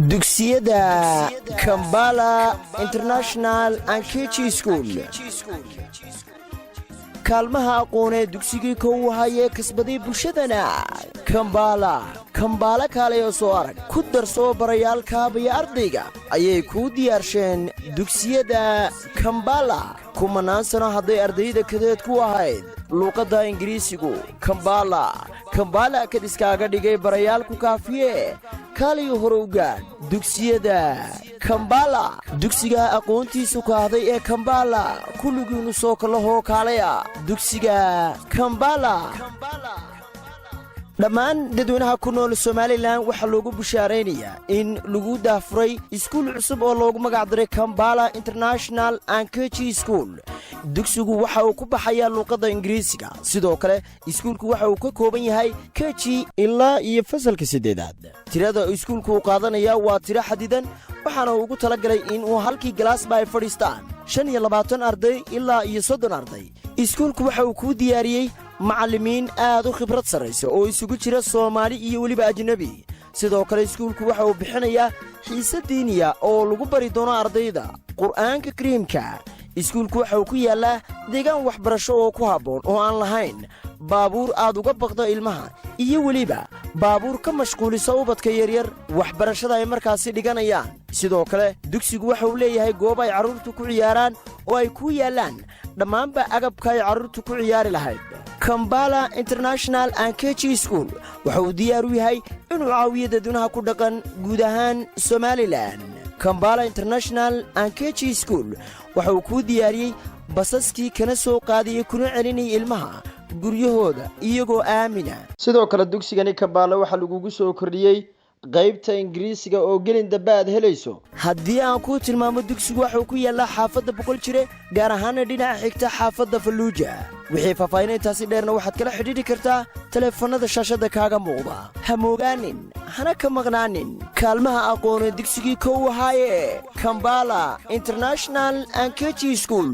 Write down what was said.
dugsiyada Kampala International and KG School kaalmaha aqoonee dugsigii koow hayee kasbaday bulshadana Kampala kaalayo soo arag ku darso barayaal kaabaya ardayga ayay ku diyaarsheen dugsiyada Kampala kumanaan sano hadday ardayda kadeed ku ahayd luqadda Ingiriisigu Kampala ka iskaaga dhigay barayaal ku kaafiye kaaliyo horowga dugsiyada Kampala dugsiga aqoontiisu kaahday ee Kampala kulligiinu soo kala hoo kaalaya dugsiga Kampala dhammaan dadweynaha ku nool Somaliland waxa loogu bushaareynayaa in lagu daafuray iskuul cusub oo loogu magac daray Kampala International and KG School dugsigu waxa uu ku baxayaa luqadda Ingiriisiga sidoo kale iskuulku waxa uu ka kooban yahay KG ilaa iyo fasalka 8aad tirada iskuulku qaadanaya waa tiro xadidan waxaana ugu talagalay in uu halkii galaas ay fadhiistaan 25 arday ilaa iyo 30 arday iskuulku waxa uu ku diyaariyay macallimiin aad u khibrad sareysa oo isugu jira Soomaali iyo waliba ajnabi sidoo kale iskuulku waxa uu bixinayaa xiisad diiniya oo lagu bari doono ardayda Qur'aanka Kariimka iskuulku waxa uu ku yaalaa deegaan waxbarasho oo ku haboon oo aan lahayn baabuur aad uga baqdo ilmaha iyo waliba baabuur ka mashquulisa ubadka yaryar waxbarashada ay markaasi dhiganayaan sidoo kale dugsigu waxa uu leeyahay goob ay carruurtu ku ciyaaraan oo ay ku yaalaan dhammaanba agabka ay carruurtu ku ciyaari lahayd Kampala International and KG School waxa uu diyaar u yahay inuu caawiyo dadweynaha ku dhaqan guud ahaan Somaliland Kampala International and KG School waxa uu ku diyaariyay basaskii kana soo qaadiyay kuna celinay ilmaha guryahooda iyagoo aamina sidoo kale dugsigani Kampala waxa lagu soo kordhiyay qaybta Ingiriisiga oo gelin dabaad helayso haddii aan ku tilmaamo dugsigu waxa uu ku yaalaa xaafadda boqol jire gaar ahaan dhinaca xigta xaafadda Fallujah wixii faahfaahintaasi dheerna waxaad kala xidhiidhi kartaa telefoonada shaashada kaaga muuqda ha moogaanin hana ka maqnaanin kaalmaha aqoonee dugsigii koow haye Kampala International and KG School